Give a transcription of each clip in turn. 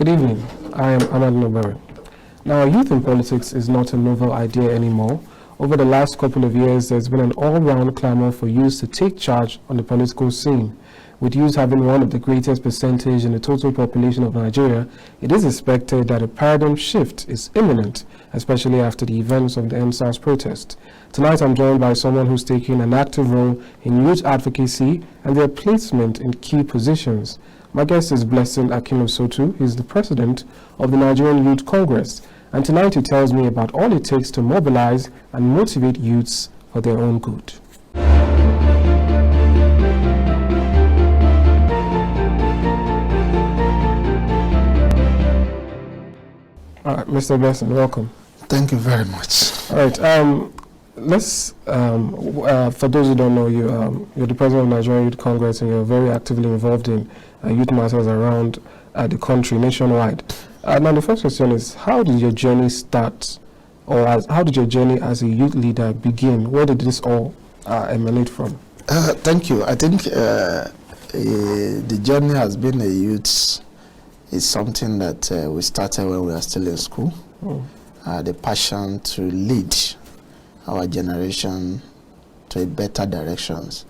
Good evening. I am Amadin Ogbewe. Now, youth in politics is not a novel idea anymore. Over the last couple of years, there's been an all-round clamor for youth to take charge on the political scene. With youth having one of the greatest percentage in the total population of Nigeria, it is expected that a paradigm shift is imminent, especially after the events of the EndSARS protest. Tonight, I'm joined by someone who's taking an active role in youth advocacy and their placement in key positions. My guest is Blessing Akinlosotu. He's the president of the Nigerian Youth Congress. And tonight he tells me about all it takes to mobilize and motivate youths for their own good. All right, Mr. Blessing, welcome. Thank you very much. All right, for those who don't know you, you're the president of the Nigerian Youth Congress and you're very actively involved in youth matters around the country, nationwide. Now, the first question is, how did your journey start, or how did your journey as a youth leader begin? Where did this all emanate from? Thank you. I think the journey has been a youth. It's something that we started when we were still in school. The passion to lead our generation to a better directions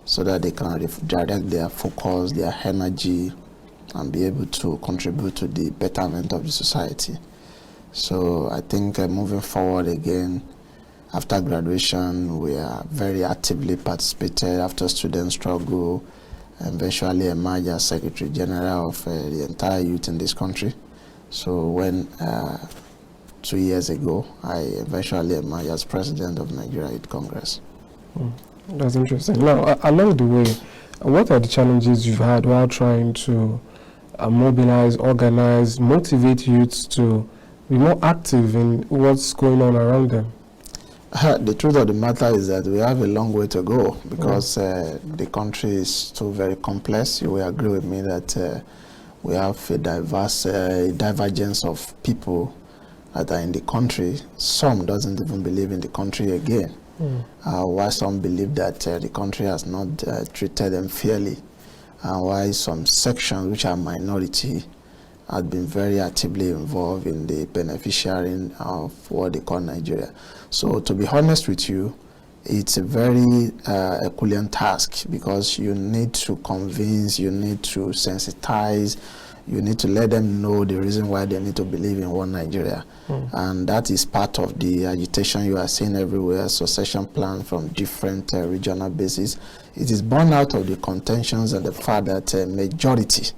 so that they can direct their focus, their energy, and be able to contribute to the betterment of the society. So I think moving forward again, after graduation, we are very actively participated after student struggle, and eventually emerged as Secretary General of the entire youth in this country. So when 2 years ago, I eventually emerged as President of Nigerian Youth Congress. That's interesting. Now, along the way, what are the challenges you've had while trying to mobilize, organize, motivate youths to be more active in what's going on around them? The truth of the matter is that we have a long way to go because the country is still very complex. You will agree with me that we have a divergence of people that are in the country. Some doesn't even believe in the country again. While some believe that the country has not treated them fairly. Why some sections which are minority have been very actively involved in the beneficiarying of what they call Nigeria. So to be honest with you, it's a very Herculean task because you need to convince, you need to sensitize, you need to let them know the reason why they need to believe in one Nigeria. And that is part of the agitation you are seeing everywhere, succession plan from different regional bases. It is born out of the contentions and the fact that majority,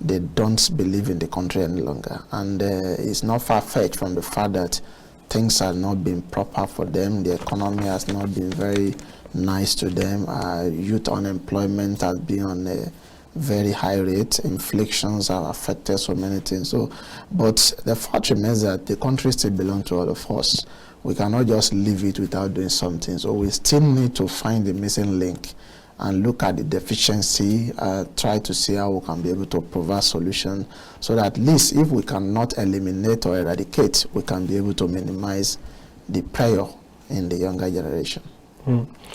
they don't believe in the country any longer. And it's not far-fetched from the fact that things have not been proper for them. The economy has not been very nice to them. Youth unemployment has been on a very high rate. Inflations have affected so many things. So, but the fact remains that the country still belongs to all of us. We cannot just leave it without doing something. So we still need to find the missing link and look at the deficiency, try to see how we can be able to provide solution so that at least if we cannot eliminate or eradicate, we can be able to minimize the pressure in the younger generation.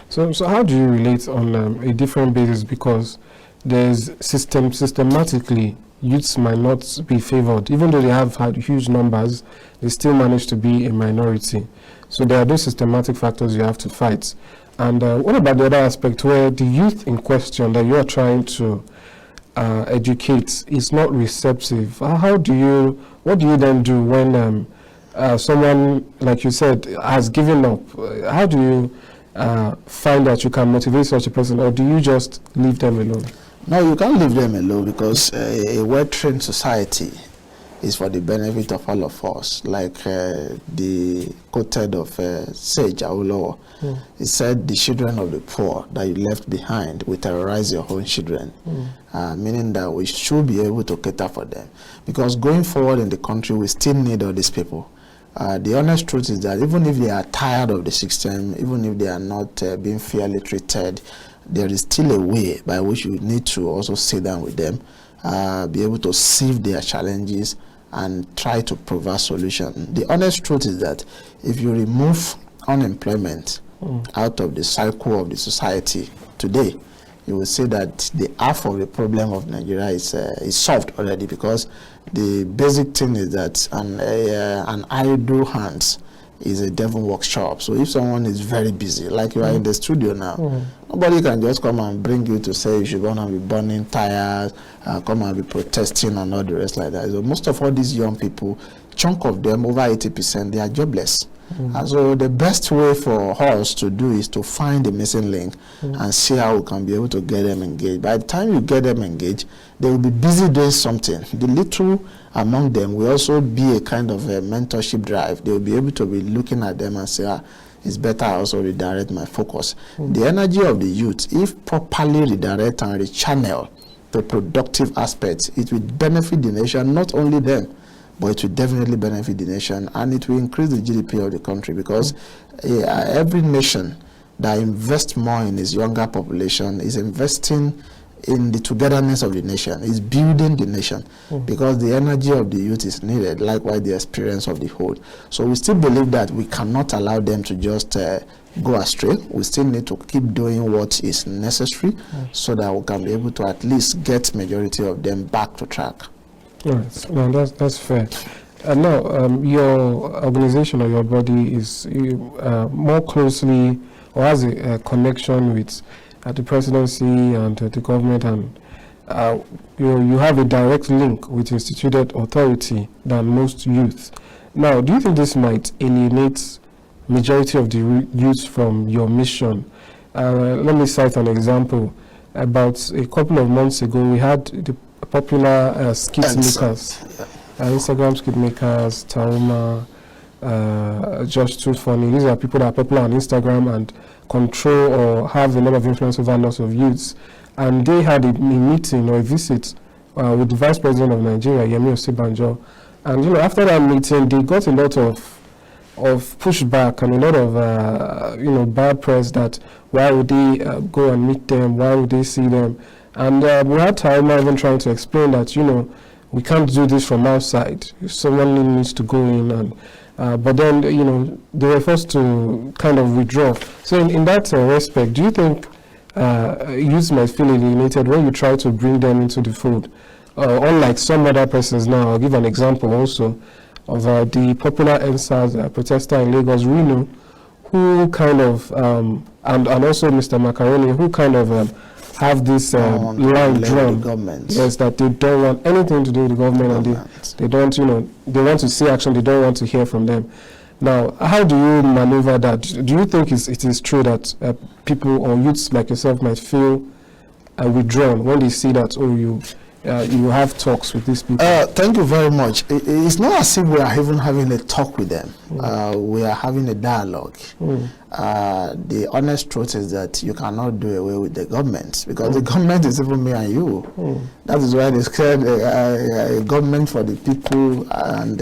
So how do you relate on a different basis? Because there's systematically, youths might not be favored. Even though they have had huge numbers, they still manage to be a minority. So there are those systematic factors you have to fight. And what about the other aspect where the youth in question that you are trying to educate is not receptive? What do you then do when someone, like you said, has given up? How do you find that you can motivate such a person, or do you just leave them alone? No, you can't leave them alone because a well-trained society is for the benefit of all of us. Like the quoted of Sage Awolowo, he said, the children of the poor that you left behind will terrorize your own children, meaning that we should be able to cater for them. Because going forward in the country, we still need all these people. The honest truth is that even if they are tired of the system, even if they are not being fairly treated, there is still a way by which you need to also sit down with them, be able to sieve their challenges and try to provide solution. The honest truth is that if you remove unemployment out of the cycle of the society today, you will see that the half of the problem of Nigeria is solved already, because the basic thing is that an idle hands is a devil workshop. So if someone is very busy, like you are in the studio now, nobody can just come and bring you to say you should want to be burning tires, come and be protesting and all the rest like that. So most of all these young people, chunk of them, over 80%, they are jobless. And so the best way for us to do is to find the missing link and see how we can be able to get them engaged. By the time you get them engaged, they will be busy doing something. The little among them will also be a kind of a mentorship drive. They will be able to be looking at them and say, it's better I also redirect my focus. The energy of the youth, if properly redirect and rechannel to productive aspects, it will benefit the nation, not only them, but it will definitely benefit the nation, and it will increase the GDP of the country, because every nation that invests more in its younger population is investing in the togetherness of the nation, is building the nation, because the energy of the youth is needed, likewise the experience of the whole. So we still believe that we cannot allow them to just go astray. We still need to keep doing what is necessary so that we can be able to at least get majority of them back to track. Right, no, that's fair. Now, your organization or your body is more closely, or has a connection with the presidency and the government, and you have a direct link with instituted authority than most youth. Now, do you think this might alienate majority of the youth from your mission? Let me cite an example. About a couple of months ago, we had the popular skit makers, Instagram skit makers, Tauma, Josh Too Funny. These are people that are popular on Instagram and control or have a lot of influence over lots of youths. And they had a meeting or a visit with the Vice President of Nigeria, Yemi Osibanjo. And after that meeting, they got a lot of pushback and a lot of bad press that why would they go and meet them, why would they see them. And we had time even trying to explain that, we can't do this from outside. Someone needs to go in. And but then, they were forced to kind of withdraw. So in that respect, do you think youth might feel alienated when you try to bring them into the fold? Unlike some other persons now, I'll give an example also of the popular NSAS protester in Lagos, Reno, who kind of, and also Mr. Macaroni, who kind of have this line drawn, yes, that they don't want anything to do with the government, and they don't, they want to see action, they don't want to hear from them. Now, how do you maneuver that? Do you think it is true that people or youths like yourself might feel withdrawn when they see that, you have talks with these people? Thank you very much. It's not as if we are even having a talk with them. We are having a dialogue. The honest truth is that you cannot do away with the government, because the government is even me and you. That is why they said a government for the people, and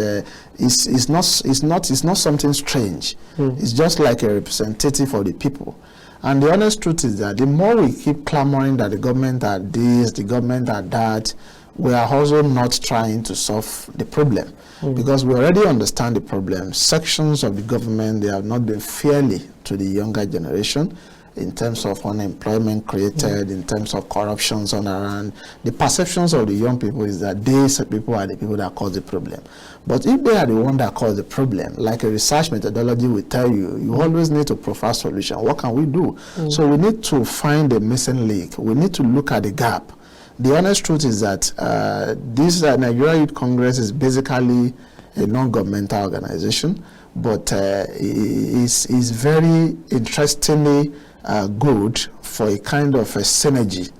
it's not something strange. It's just like a representative for the people. And the honest truth is that the more we keep clamoring that the government are this, the government are that, we are also not trying to solve the problem, because we already understand the problem. Sections of the government, they have not been fairly to the younger generation in terms of unemployment created, in terms of corruptions on around. The perceptions of the young people is that these people are the people that cause the problem. But if they are the one that cause the problem, like a research methodology will tell you, you always need to profile solution. What can we do? So we need to find the missing link. We need to look at the gap. The honest truth is that this Nigerian Youth Congress is basically a non-governmental organization, but is very interestingly good for a kind of a synergy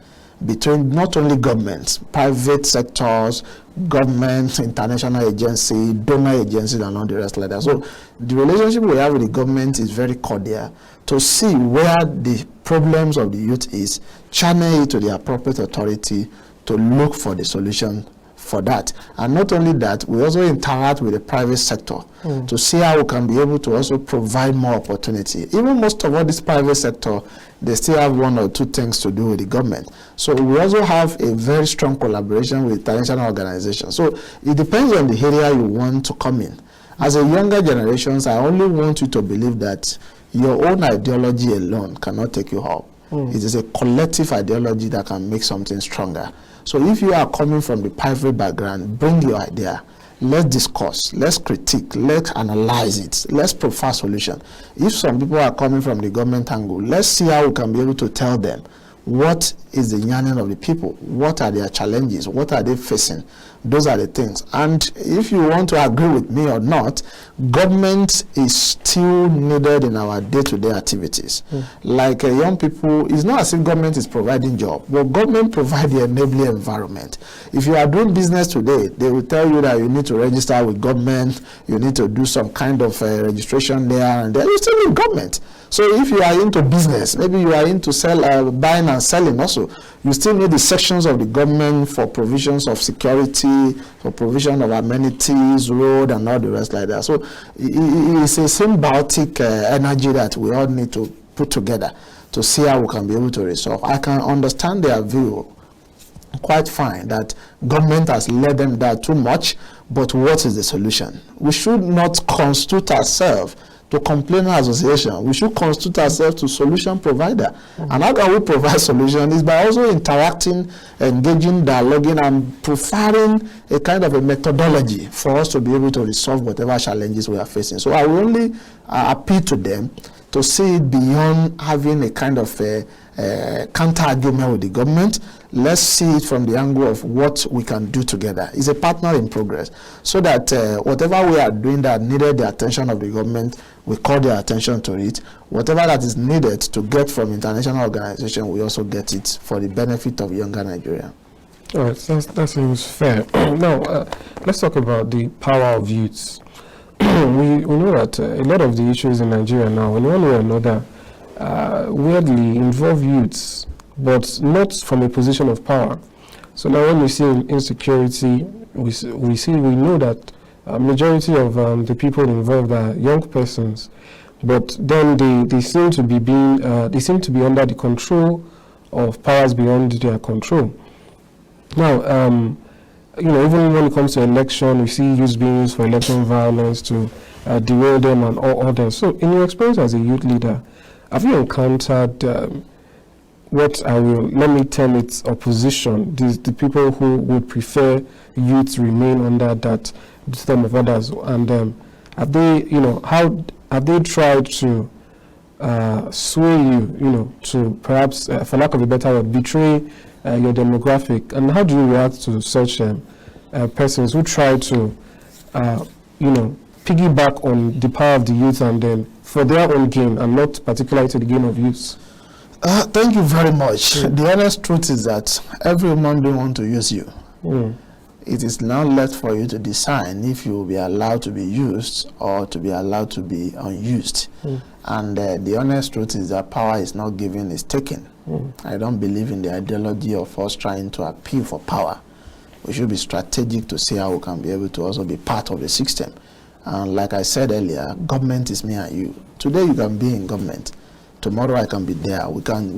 between not only governments, private sectors, government, international agency, donor agencies, and all the rest like that. So the relationship we have with the government is very cordial to see where the problems of the youth is, channel it to the appropriate authority to look for the solution for that. And not only that, we also interact with the private sector to see how we can be able to also provide more opportunity. Even most of all this private sector, they still have one or two things to do with the government. So we also have a very strong collaboration with international organizations. So it depends on the area you want to come in. As a younger generations, I only want you to believe that your own ideology alone cannot take you up. It is a collective ideology that can make something stronger. So if you are coming from the periphery background, bring your idea. Let's discuss, let's critique, let's analyze it, let's provide solution. If some people are coming from the government angle, let's see how we can be able to tell them what is the yearning of the people, what are their challenges, what are they facing. Those are the things. And if you want to agree with me or not, government is still needed in our day-to-day activities. Like young people, it's not as if government is providing job, but government provides the enabling environment. If you are doing business today, they will tell you that you need to register with government, you need to do some kind of registration there, and then you still need government. So if you are into business, maybe you are into buying and selling also, you still need the sections of the government for provisions of security, for provision of amenities, road, and all the rest like that. So it's a symbiotic energy that we all need to put together to see how we can be able to resolve. I can understand their view quite fine that government has led them down too much, but what is the solution? We should not constitute ourselves to complainer association. We should constitute ourselves to solution provider. And how can we provide solution is by also interacting, engaging, dialoguing, and providing a kind of a methodology for us to be able to resolve whatever challenges we are facing. So I will only appeal to them to see it beyond having a kind of a counter argument with the government. Let's see it from the angle of what we can do together. It's a partner in progress, so that whatever we are doing that needed the attention of the government, we call their attention to it. Whatever that is needed to get from international organization, we also get it for the benefit of younger Nigeria. All right, that seems fair. Now, let's talk about the power of youths. We know that a lot of the issues in Nigeria now, in one way or another, weirdly involve youths, but not from a position of power. So now when we see insecurity, we know that majority of the people involved are young persons, but then they seem to be under the control of powers beyond their control. Now, even when it comes to election, we see youth being used for election violence to derail them and all others. So in your experience as a youth leader, have you encountered let me term it opposition, the people who would prefer youth to remain under that system of others, and have they tried to sway you, to perhaps, for lack of a better word, betray your demographic? And how do you react to such persons who try to, piggyback on the power of the youth and then for their own gain and not particularly to the gain of youths? Thank you very much. The honest truth is that every human being wants to use you. It is now left for you to decide if you will be allowed to be used or to be allowed to be unused. And the honest truth is that power is not given, it's taken. I don't believe in the ideology of us trying to appeal for power. We should be strategic to see how we can be able to also be part of the system. And like I said earlier, government is me and you. Today you can be in government. Tomorrow I can be there. We can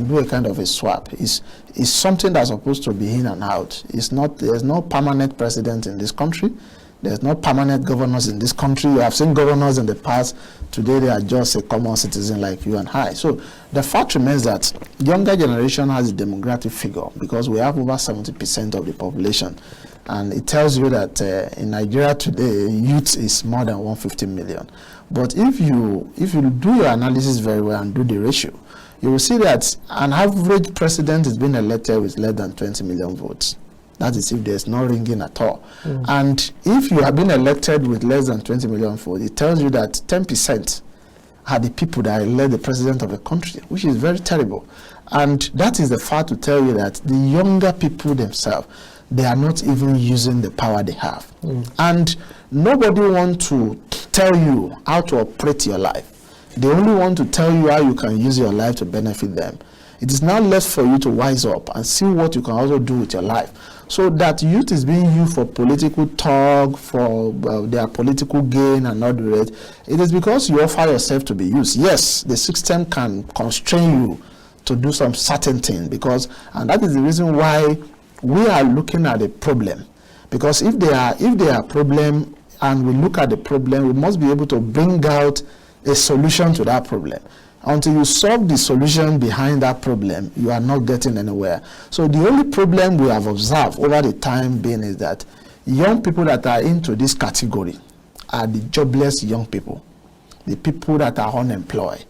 do a kind of a swap. It's something that's supposed to be in and out. There's no permanent president in this country. There's no permanent governors in this country. You have seen governors in the past. Today they are just a common citizen like you and I. So the fact remains that younger generation has a demographic figure because we have over 70% of the population. And it tells you that in Nigeria today, youth is more than 150 million. But if you do your analysis very well and do the ratio, you will see that an average president is being elected with less than 20 million votes. That is if there's no ringing at all. And if you have been elected with less than 20 million votes, it tells you that 10% are the people that elect the president of the country, which is very terrible. And that is the fact to tell you that the younger people themselves, they are not even using the power they have. And nobody wants to tell you how to operate your life. They only want to tell you how you can use your life to benefit them. It is now left for you to wise up and see what you can also do with your life. So that youth is being used for political talk, for their political gain and all the rest. It is because you offer yourself to be used. Yes, the system can constrain you to do some certain thing and that is the reason why we are looking at the problem. Because if there are problem and we look at the problem, we must be able to bring out a solution to that problem. Until you solve the solution behind that problem, you are not getting anywhere. So the only problem we have observed over the time being is that young people that are into this category are the jobless young people, the people that are unemployed,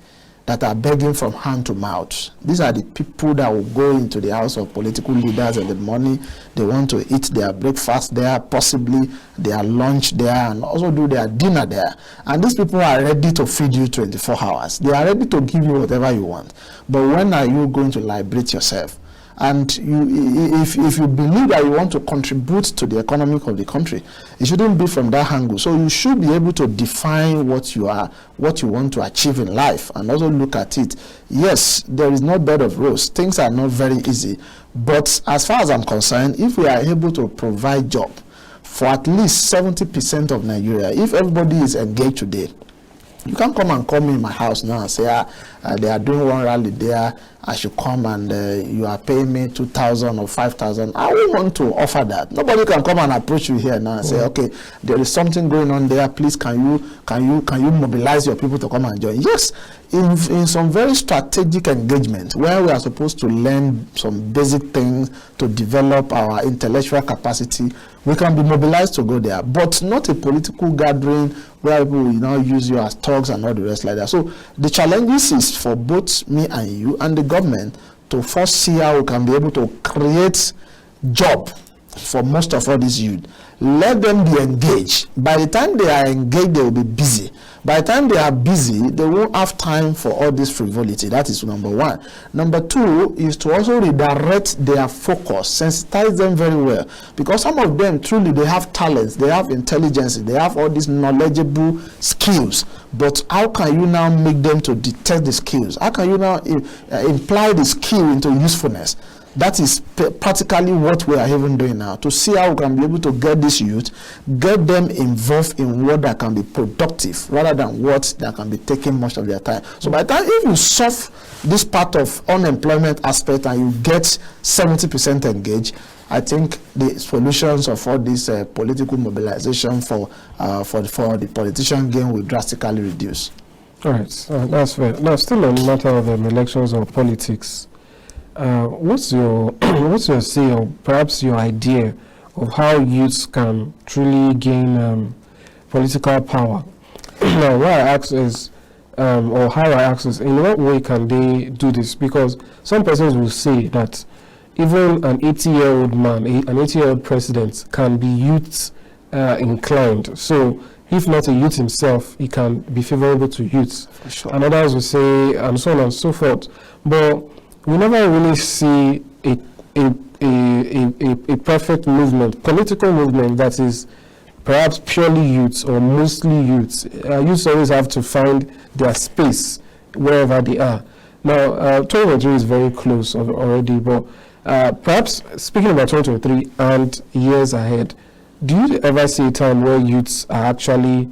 that are begging from hand to mouth. These are the people that will go into the house of political leaders in the morning. They want to eat their breakfast there, possibly their lunch there, and also do their dinner there. And these people are ready to feed you 24 hours. They are ready to give you whatever you want. But when are you going to liberate yourself? And if you believe that you want to contribute to the economy of the country, it shouldn't be from that angle. So you should be able to define what you are, what you want to achieve in life, and also look at it. Yes, there is no bed of roses. Things are not very easy. But as far as I'm concerned, if we are able to provide job for at least 70% of Nigeria, if everybody is engaged today, you can't come and call me in my house now and say, they are doing one rally there, I should come and you are paying me 2,000 or 5,000. I won't want to offer that. Nobody can come and approach you here now and say, okay, there is something going on there. Please, can you mobilize your people to come and join? Yes, in some very strategic engagement where we are supposed to learn some basic things to develop our intellectual capacity, we can be mobilized to go there, but not a political gathering where people will now use you as thugs and all the rest like that. So the challenges is for both me and you and the government to first see how we can be able to create job for most of all these youth. Let them be engaged. By the time they are engaged, they will be busy. By the time they are busy, they won't have time for all this frivolity. That is number one. Number two is to also redirect their focus, sensitize them very well. Because some of them, truly, they have talents, they have intelligence, they have all these knowledgeable skills. But how can you now make them to detect the skills? How can you now imply the skill into usefulness? That is practically what we are even doing now, to see how we can be able to get this youth, get them involved in what that can be productive rather than what that can be taking much of their time. So by the time if you solve this part of unemployment aspect and you get 70% engaged, I think the solutions of all this political mobilization for the politician gain will drastically reduce. All right, that's fair. Now, still on the matter of elections or politics, what's your say, or perhaps your idea of how youths can truly gain political power? Now, what I ask is, or how I ask is, in what way can they do this? Because some persons will say that even an 80-year-old man, an 80-year-old president, can be youth inclined. So, if not a youth himself, he can be favorable to youths. For sure. And others will say, and so on and so forth. But we never really see a perfect movement, political movement that is perhaps purely youths or mostly youths. Youths always have to find their space wherever they are. Now, 2023 is very close already, but perhaps speaking about 2023 and years ahead, do you ever see a time where youths are actually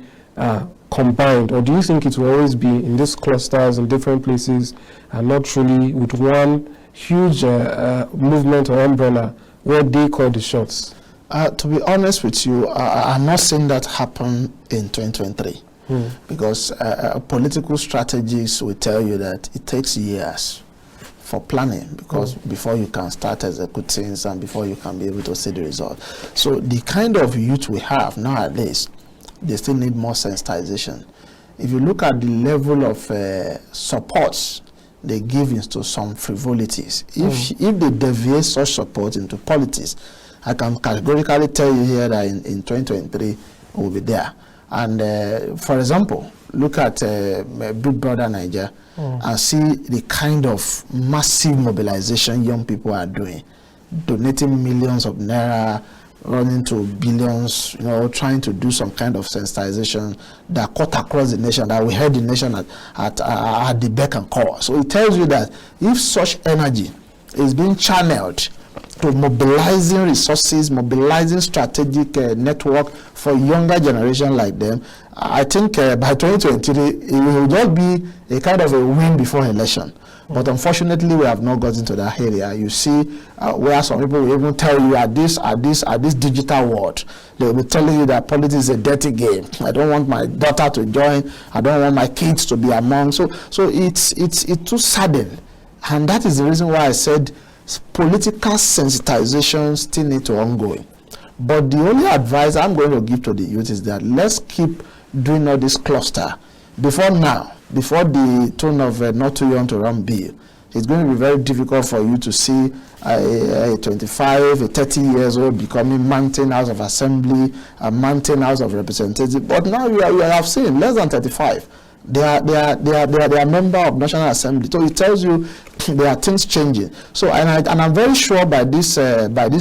combined, or do you think it will always be in these clusters in different places and not really with one huge movement or umbrella where they call the shots? To be honest with you, I'm not seeing that happen in 2023 because political strategies will tell you that it takes years for planning, because before you can start executing and before you can be able to see the result. So the kind of youth we have nowadays, they still need more sensitization. If you look at the level of support they give into some frivolities, if they deviate such support into politics, I can categorically tell you here that in 2023 we'll be there. And for example, look at Big Brother Nigeria and see the kind of massive mobilization young people are doing, donating millions of naira, running to billions, trying to do some kind of sensitization that cut across the nation, that we heard the nation at the beck and call. So it tells you that if such energy is being channeled to mobilizing resources, mobilizing strategic network for younger generation like them, I think by 2023 it will just be a kind of a win before election. But unfortunately, we have not gotten to that area. You see, where some people will even tell you at this digital world, they will be telling you that politics is a dirty game. I don't want my daughter to join. I don't want my kids to be among. So it's too sudden, and that is the reason why I said political sensitization still need to ongoing. But the only advice I'm going to give to the youth is that let's keep doing all this cluster. Before the tone of not too young to run bill, it's going to be very difficult for you to see a 25, a 30 years old becoming Mountain House of Assembly, a Mountain House of Representatives. But now you have seen less than 35. They are member of National Assembly. So it tells you there are things changing. So and I'm very sure by this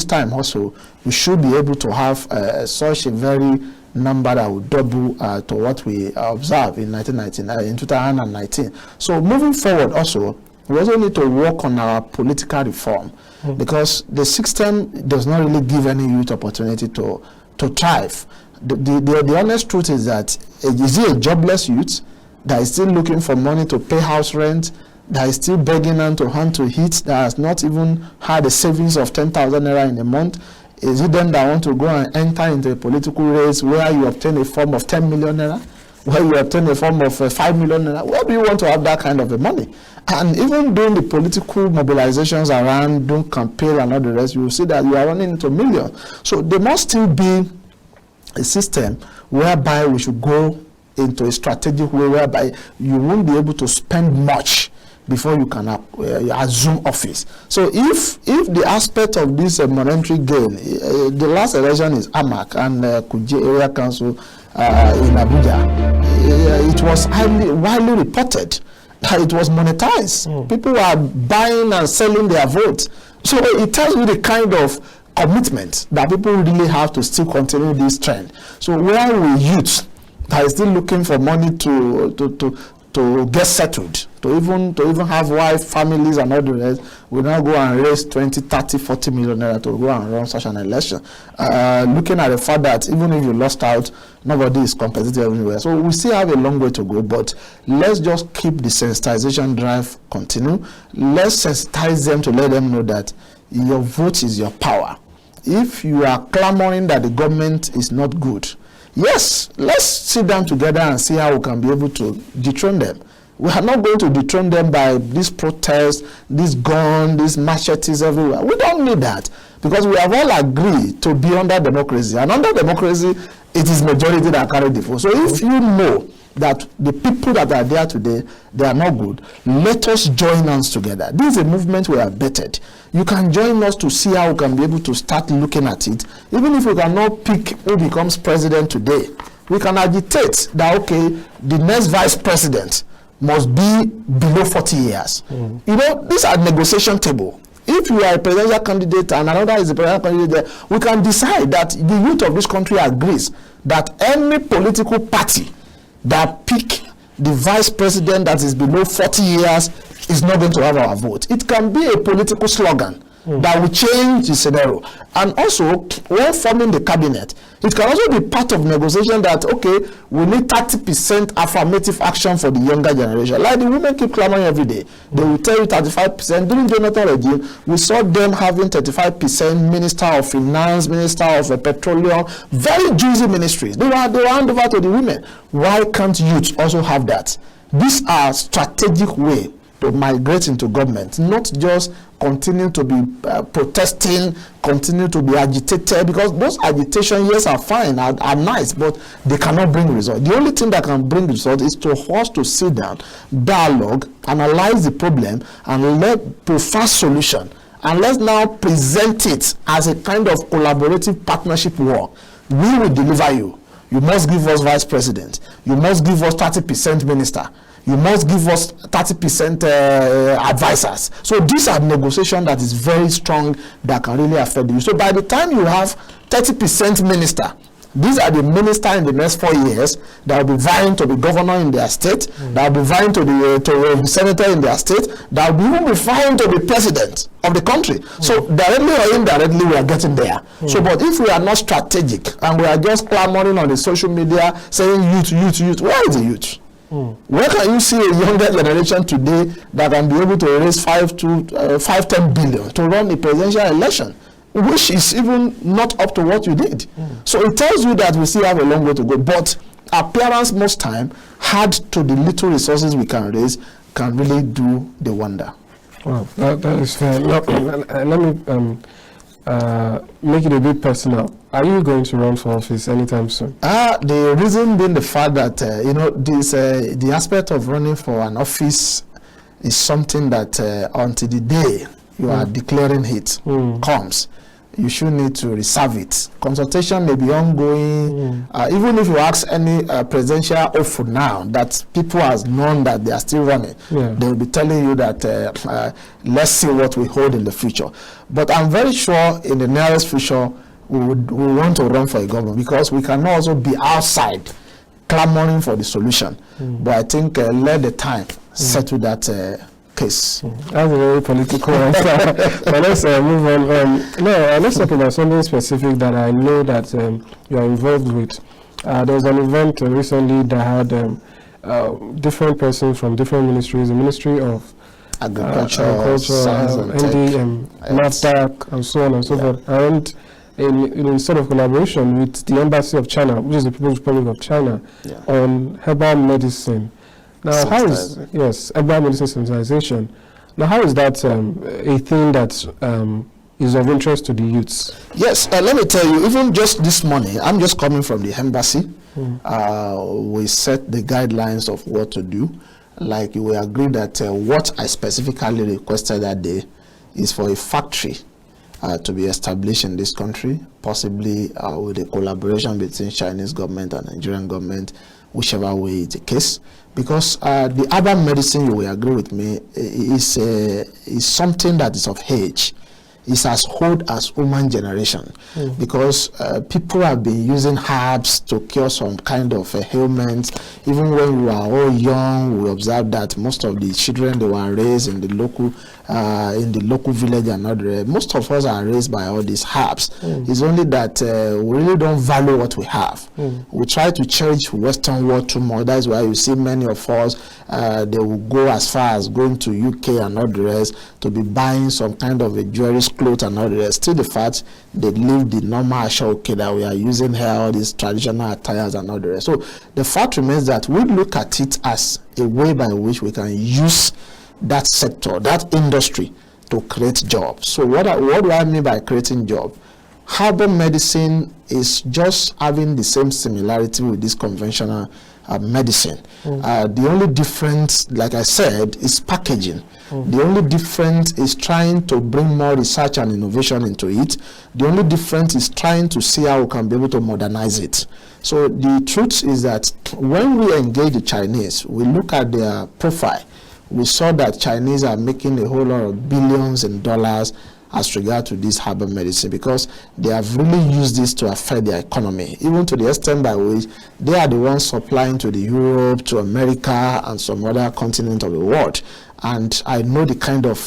time also we should be able to have such a very number that will double to what we observed in 2019. So moving forward also, we also need to work on our political reform because the system does not really give any youth opportunity to thrive. The honest truth is that is he a jobless youth that is still looking for money to pay house rent, that is still begging hand to eat, that has not even had a savings of 10,000 naira in a month? Is it them that want to go and enter into a political race where you obtain a form of 10 million naira, where you obtain a form of 5 million naira? Where do you want to have that kind of a money? And even during the political mobilizations around, doing campaign and all the rest, you will see that you are running into millions. So there must still be a system whereby we should go into a strategic way whereby you won't be able to spend much before you can assume office. So if the aspect of this monetary gain, the last election is AMAC and Kuje Area Council in Abuja, it was widely reported that it was monetized. People were buying and selling their votes. So it tells you the kind of commitment that people really have to still continue this trend. So where we youth that is still looking for money to get settled, to even have wife, families and all the rest, we now go and raise 20, 30, 40 million naira to go and run such an election. Looking at the fact that even if you lost out, nobody is competitive everywhere. So we still have a long way to go, but let's just keep the sensitization drive continue. Let's sensitize them to let them know that your vote is your power. If you are clamoring that the government is not good, yes, let's sit down together and see how we can be able to dethrone them. We are not going to dethrone them by this protest, this gun, these machetes everywhere. We don't need that because we have all agreed to be under democracy. And under democracy, it is majority that carry the vote. So if you know that the people that are there today, they are not good, let us join hands together. This is a movement we have bettered. You can join us to see how we can be able to start looking at it. Even if we cannot pick who becomes president today, we can agitate that, okay, the next vice president must be below 40 years. You know, these are negotiation table. If you are a presidential candidate and another is a presidential candidate, we can decide that the youth of this country agrees that any political party that pick the vice president that is below 40 years is not going to have our vote. It can be a political slogan that will change the scenario. And also, when forming the cabinet, it can also be part of negotiation that, okay, we need 30% affirmative action for the younger generation. Like the women keep clamoring every day. They will tell you 35%. During Jonathan regime, we saw them having 35% Minister of Finance, Minister of Petroleum, very juicy ministries. They were handed over to the women. Why can't youth also have that? These are strategic way to migrate into government, not just continue to be protesting, continue to be agitated, because those agitation, yes, are fine, are nice, but they cannot bring result. The only thing that can bring result is to us to sit down, dialogue, analyze the problem, and let prefer solution. And let's now present it as a kind of collaborative partnership work. We will deliver you. You must give us vice president. You must give us 30% minister. You must give us 30% advisors. So these are negotiations that is very strong that can really affect you. So by the time you have 30% minister, these are the minister in the next 4 years that will be vying to be governor in their state, that will be vying to be senator in their state, that will even be vying to be president of the country. So directly or indirectly, we are getting there. So, but if we are not strategic and we are just clamoring on the social media saying youth, where is the youth? Where can you see a younger generation today that can be able to raise 10 billion to run a presidential election, which is even not up to what you did? So it tells you that we still have a long way to go. But our parents most time, add to the little resources we can raise, can really do the wonder. Well, that is fair. Let me make it a bit personal. Are you going to run for office anytime soon? The reason being the fact that the aspect of running for an office is something that until the day you are declaring it comes, you should need to reserve it. Consultation may be ongoing. Even if you ask any presidential offer now that people has known that they are still running, they will be telling you that let's see what we hold in the future. But I'm very sure in the nearest future we want to run for a government, because we cannot also be outside clamoring for the solution. But I think let the time settle that case. That's a very political answer. But let's move on. Let's talk about something specific that I know that you are involved with. There was an event recently that had different persons from different ministries, the Ministry of Agriculture, Science and Tech, NAFDAC, and so on and so forth, and in sort of collaboration with the Embassy of China, which is the People's Republic of China, on herbal medicine. Now, how is herbal medicine sensitization? Now, how is that a thing that is of interest to the youths? Yes, let me tell you, even just this morning, I'm just coming from the embassy. We set the guidelines of what to do. Like we agreed that what I specifically requested that day is for a factory to be established in this country, possibly with a collaboration between Chinese government and Nigerian government, whichever way is the case. Because the herbal medicine, you will agree with me, is something that is of age. It's as old as human generation, because people have been using herbs to cure some kind of ailments. Even when we are all young, we observe that most of the children, they were raised in the local village and other. Most of us are raised by all these herbs. It's only that we really don't value what we have. We try to cherish Western world too much. That's why you see many of us, they will go as far as going to UK and all the rest to be buying some kind of a jewelry, clothes and all the rest. Still the fact they leave the normal ashoke that we are using here, all these traditional attires and all the rest. So the fact remains that we look at it as a way by which we can use that sector, that industry, to create jobs. So what do I mean by creating jobs? Herbal medicine is just having the same similarity with this conventional medicine. The only difference, like I said, is packaging. The only difference is trying to bring more research and innovation into it. The only difference is trying to see how we can be able to modernize it. So the truth is that when we engage the Chinese, we look at their profile, we saw that Chinese are making a whole lot of billions in dollars as regard to this herbal medicine, because they have really used this to affect their economy, even to the extent by which they are the ones supplying to the Europe, to America, and some other continent of the world. And I know the kind of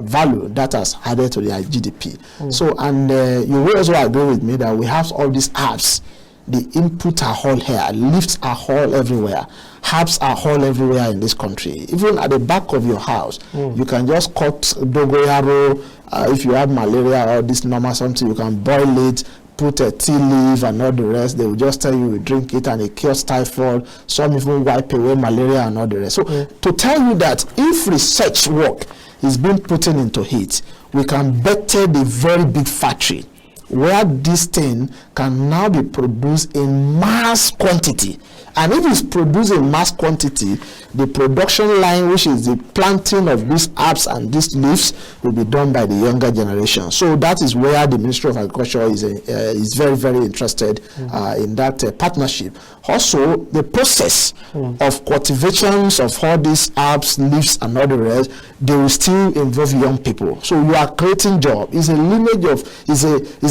value that has added to their GDP. So, and you will also agree with me that we have all these herbs. The input are all here, lifts are all everywhere, herbs are all everywhere in this country. Even at the back of your house, you can just cut dogoyaro. If you have malaria or this normal something, you can boil it, put a tea leaf and all the rest. They will just tell you drink it and it cures typhoid. Some even wipe away malaria and all the rest. So to tell you that if research work is being put into it, we can better the very big factory where this thing can now be produced in mass quantity. And if it's produced in mass quantity, the production line, which is the planting of these herbs and these leaves, will be done by the younger generation. So that is where the Ministry of Agriculture is very, very interested in that partnership. Also, the process of cultivations of all these herbs, leaves, and all the rest, they will still involve young people. So you are creating jobs. It's a lineage of, is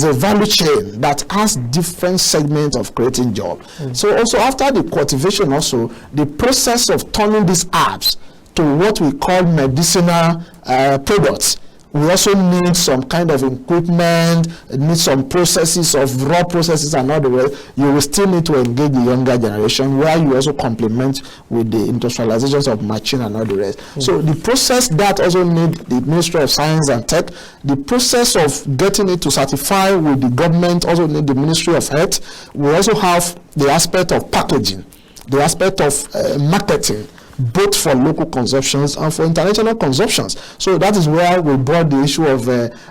a value chain that has different segments of creating jobs. So also after the cultivation, also the process of turning these herbs to what we call medicinal products We also need some kind of equipment, need some processes of raw processes and all the rest. You will still need to engage the younger generation, where you also complement with the industrializations of machine and all the rest. So the process that also need the Ministry of Science and Tech, the process of getting it to certify with the government also need the Ministry of Health. We also have the aspect of packaging, the aspect of marketing, both for local consumptions and for international consumptions. So that is where we brought the issue of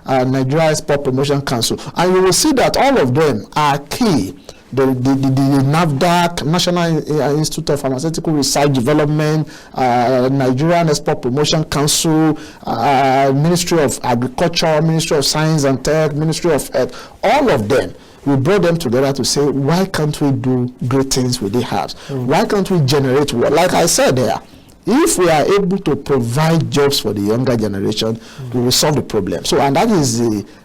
Nigeria Export Promotion Council. And you will see that all of them are key. The NAFDAC, National Institute of Pharmaceutical Research Development, Nigerian Export Promotion Council, Ministry of Agriculture, Ministry of Science and Tech, Ministry of Health, all of them. We brought them together to say, why can't we do great things with the herbs? Why can't we generate work? Like I said there, if we are able to provide jobs for the younger generation, we will solve the problem. So, and that is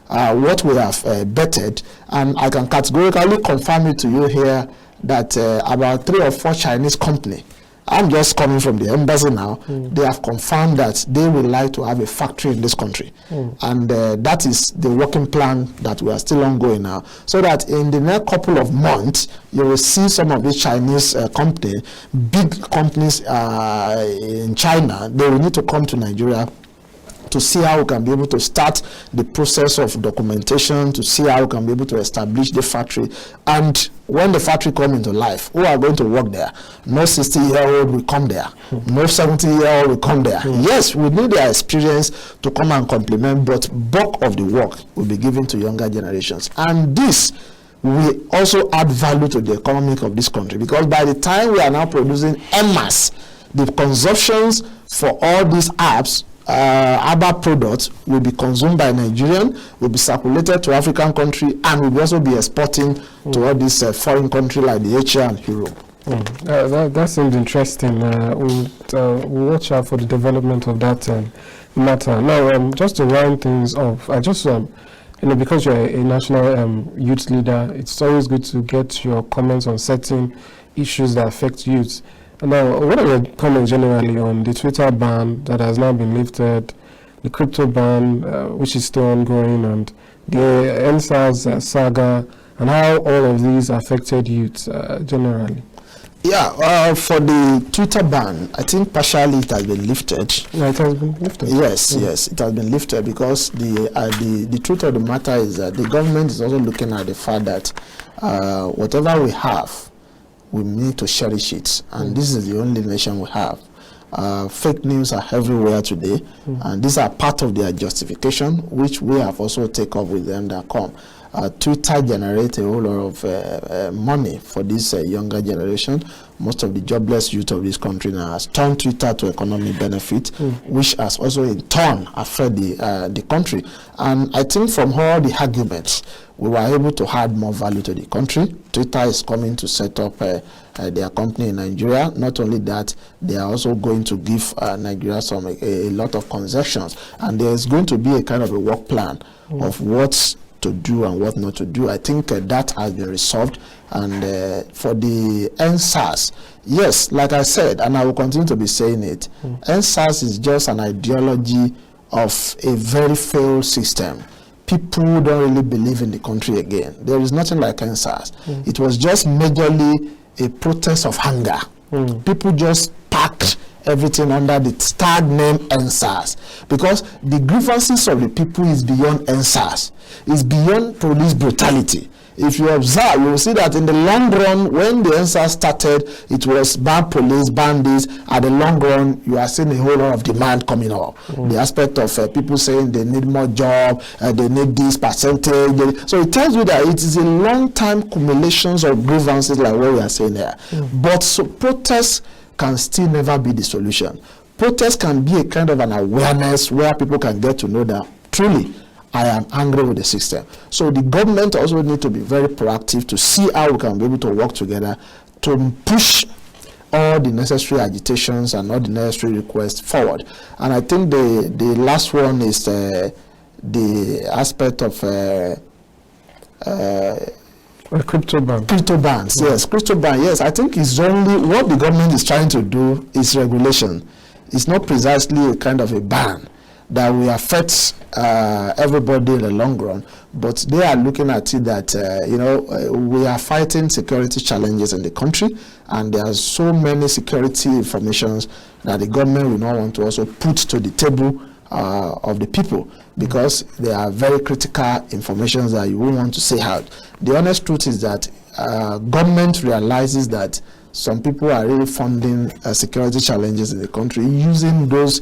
what we have betted. And I can categorically confirm it to you here that about 3 or 4 Chinese companies, I'm just coming from the embassy now, they have confirmed that they would like to have a factory in this country. And that is the working plan that we are still ongoing now. So that in the next couple of months, you will see some of these Chinese companies, big companies in China, they will need to come to Nigeria to see how we can be able to start the process of documentation, to see how we can be able to establish the factory. And when the factory comes into life, who are going to work there? No 60-year-old will come there. No 70-year-old will come there. Yes, we need their experience to come and complement, but bulk of the work will be given to younger generations. And this will also add value to the economy of this country, because by the time we are now producing en masse, the consumptions for all these apps, other products will be consumed by Nigerian, will be circulated to African country, and will also be exporting to all these foreign countries like the Asia and Europe. That seems interesting. We'll watch out for the development of that matter. Now, just to round things off, I just because you're a national youth leader, it's always good to get your comments on certain issues that affect youth. Now, what are your comments generally on the Twitter ban that has now been lifted, the crypto ban, which is still ongoing, and the NSAS saga, and how all of these affected youth generally? Yeah, for the Twitter ban, I think partially it has been lifted. Yeah, it has been lifted. Yes, yes, it has been lifted, because the truth of the matter is that the government is also looking at the fact that whatever we have, we need to cherish it, and this is the only nation we have. Fake news are everywhere today, and these are part of their justification, which we have also taken up with them that come. Twitter generates a whole lot of money for this younger generation. Most of the jobless youth of this country now has turned Twitter to economic benefit, which has also in turn affected the country. And I think from all the arguments, we were able to add more value to the country. Twitter is coming to set up their company in Nigeria. Not only that, they are also going to give Nigeria a lot of concessions. And there is going to be a kind of a work plan of what's to do and what not to do. I think that has been resolved. And for the NSAS, yes, like I said, and I will continue to be saying it, NSAS is just an ideology of a very failed system. People don't really believe in the country again. There is nothing like NSAS. It was just majorly a protest of hunger. People just packed everything under the tag name NSAS, because the grievances of the people is beyond NSAS. It's beyond police brutality. If you observe, you will see that in the long run, when the NSAS started, it was bad police, bandits. At the long run, you are seeing a whole lot of demand coming up. The aspect of people saying they need more job, they need this percentage. So it tells you that it is a long-time accumulations of grievances like what we are saying here. But so protests can still never be the solution. Protest can be a kind of an awareness where people can get to know that truly I am angry with the system. So the government also need to be very proactive to see how we can be able to work together to push all the necessary agitations and all the necessary requests forward. And I think the last one is the aspect of crypto ban. Crypto bans, yes, crypto ban, yes. I think it's only what the government is trying to do is regulation. It's not precisely a kind of a ban. that will affect everybody in the long run, but they are looking at it that we are fighting security challenges in the country, and there are so many security informations that the government will not want to also put to the table of the people, because they are very critical information that you won't want to say out. The honest truth is that government realizes that some people are really funding security challenges in the country using those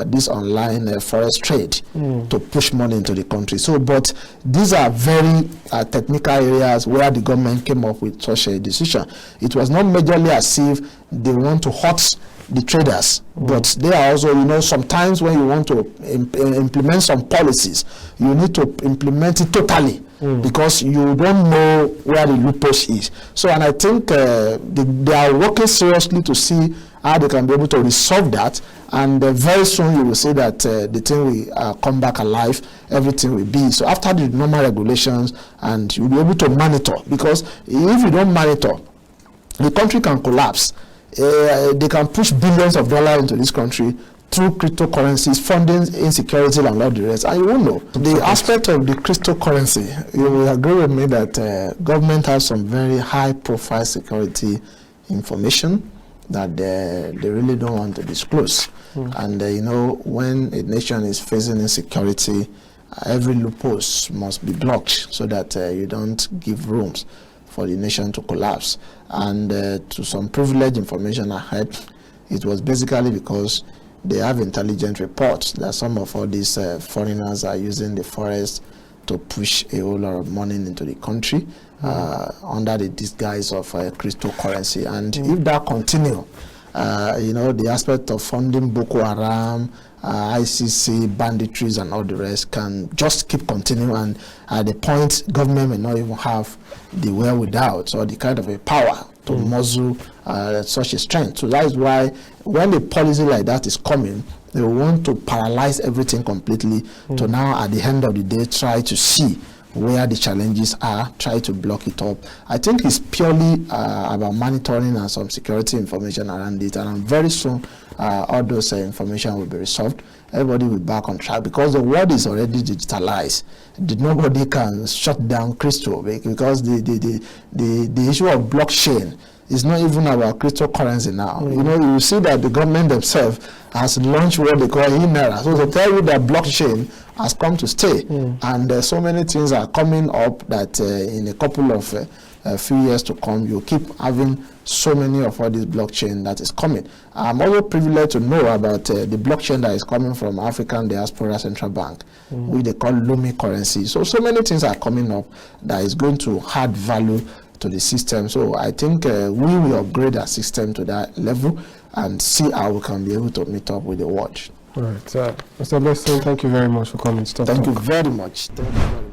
this online forest trade to push money into the country. So, but these are very technical areas where the government came up with such a decision. It was not majorly as if they want to hurt the traders, but they are also, sometimes when you want to implement some policies, you need to implement it totally, because you don't know where the loopholes is. So, and I think they are working seriously to see how they can be able to resolve that, and very soon you will see that the thing will come back alive, everything will be. So after the normal regulations, and you'll be able to monitor, because if you don't monitor, the country can collapse. They can push billions of dollars into this country through cryptocurrencies, funding insecurity and all the rest, and you won't know. The aspect of the cryptocurrency, you will agree with me that government has some very high-profile security information that they really don't want to disclose. And when a nation is facing insecurity, every loophole must be blocked so that you don't give rooms for the nation to collapse. And to some privileged information I had, it was basically because they have intelligent reports that some of all these foreigners are using the forest to push a whole lot of money into the country under the disguise of cryptocurrency. And if that continue, the aspect of funding Boko Haram, ICC, banditries, and all the rest can just keep continuing, and at the point government may not even have the wherewithal or the kind of a power to muzzle such a strength. So that is why when a policy like that is coming, they want to paralyze everything completely to now at the end of the day try to see where the challenges are, try to block it up. I think it's purely about monitoring and some security information around it, and very soon all those information will be resolved. Everybody will be back on track, because the world is already digitalized. Nobody can shut down crypto, because the issue of blockchain is not even about cryptocurrency now. You see that the government themselves has launched what they call e-naira. So they tell you that blockchain has come to stay, and so many things are coming up that in a couple of a few years to come, you keep having so many of all this blockchain that is coming. I'm also privileged to know about the blockchain that is coming from African Diaspora Central Bank, which they call Lumi currency. So many things are coming up that is going to add value to the system. So I think we will upgrade our system to that level and see how we can be able to meet up with the watch. All right. Mr. Blessing, thank you very much for coming to talk. Thank you very much. Thank you very much.